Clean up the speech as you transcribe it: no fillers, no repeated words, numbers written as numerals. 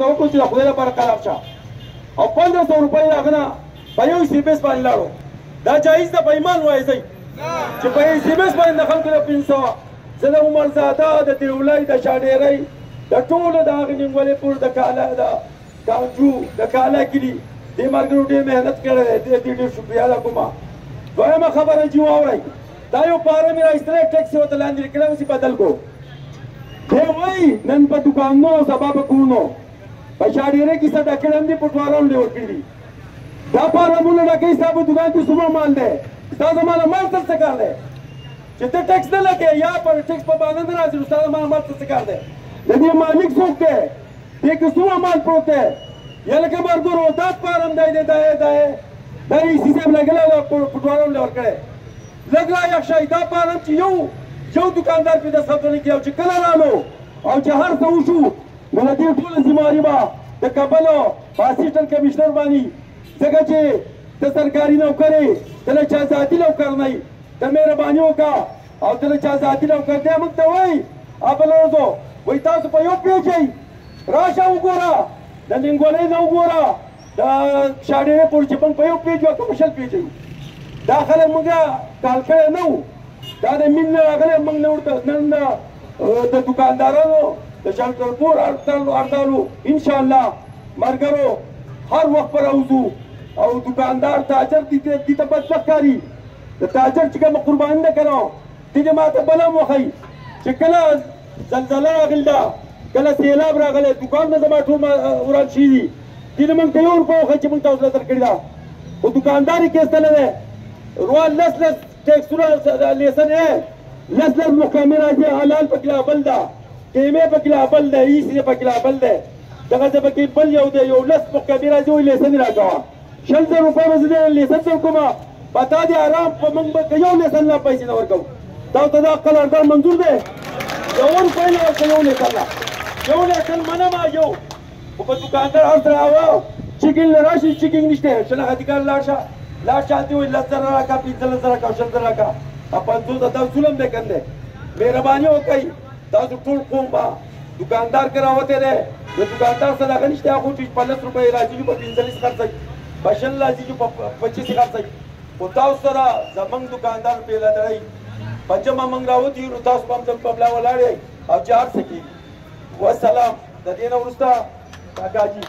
وکړو چې د خدای لپاره خراب شه او 1500 روپۍ هغه نه په یو SMS باندې لاړو دا جایز ده په ایمان وایي چې په SMS باندې د خلکو د 500 زه د عمرزاده د دیولۍ د شاډېرۍ د ټولو د هغې نیمګلې پور د کاله د کانجو د کاله کلي دې ملګرو ډېر محنت کړی دی دې ډېر شکریه ده کومه دویمه خبره چې واورئ دا یو پاره مې راایستلی ټیکس یې ورته لاندې لیکلی اوس یې بدل کړو دی وایي نن په دوکانونو او سبا په کورونو په شاډېرۍ کې څه ډکړی هم دي پټوارانو دې ورکړي دي دا فارمونه ډکوي ستا په دوکان کې څومره مال دی ستا زما له مال سره څه کار دی چې ته ټیکس نه لګې یا پر ټیکس په باندې نه راځي نو ستا زما له مال سره څه کار دی د دې مالک څوک دی دې کې څومره مال پروت دی یا لکه ملګرو دا فارم دی دی دا دا یې صاحب لګلی او پټوارانو دې ورکړی لږ را یخ شئ دا فارم چې یو دوکاندار پرې د ثبت نه کړي او چې کله رالو او چې هر څه وشو نو د دې ټوله ذمهواري به د کابل په اسسټنټ کمیشنر باندې ځکه چې ته سرکاري نوکر یې ته له چا ذاتي نوکر نه یې ته مهرباني وکړه او ته له چا ذاتي نوکر دی موږ ته وایي بله ورځو وایي تاسو په یو پیج یئ راشه وګوره د ننګولۍ نه وګوره د شاډېرۍ پورې چې موږ په یو پیج وکړو په شل پیج یو دا خلک موږ کال کړی نه وو دا د مین نه راغلی موږ نه ورته نن د دوکاندارانو د شنکرپور هړتالو انشاءالله ملګرو هر وخت به راوځو او دوکاندار تاجر دې ته بد نه ښکاري د تاجر چې کومه قرباني ده که نه دې دې ما ته بل هم وښیي چې کله زلزله راغلې ده کله سیلاب راغلی دوکانونه زما ټول وران شوي دي دې نه موږ ته یو روپۍ وښیي چې موږ تاسو له درکړې ده خو دوکاندار یې کیسته نه دی روان لس ټیکسونه لیسن یې لس محکمې راځي حلال پکې لا بل ده کیمې پکې لا بل ده ایسي پکې لا بل ده دغه څه پکې بل یو دی یو لس محکمې راځي وایي لیسن یې راکوه 100,000 روپۍ به زه دې لیسن درکومه په تا دې ارام په موږ به یو لیسن لا پیسې نه ورکوو تاسو ته دا عقل اردار منظور دی یو روپۍ نه ورکوه یو لیسن لا یو لیسن منمه یو خو په دوکاندار هر سره چیکینګ نه راشي چیکینګ نشته شناختي کار لاړ شه هلته وایي 10,000 راکړه 15,000 راکړه 20,000 راکړه 50 دا ظلم دی کنده مهرباني وکړئ تاسو ټول قوم به دوکاندار کې راوتی دی د دوکاندار سره هغه نشته خو چې په 10 روپۍ راځي په 45 خرڅوي په 20 راځي په 25 خرڅوي خو تاسو سره زموږ دوکاندار پیله دړئ په جمع موږ راوتي یو نو تاسو به هم زموږ په ملا ولاړ یئ او چې هر څه کېږي والسلام د دې نه وروسته کاکاجي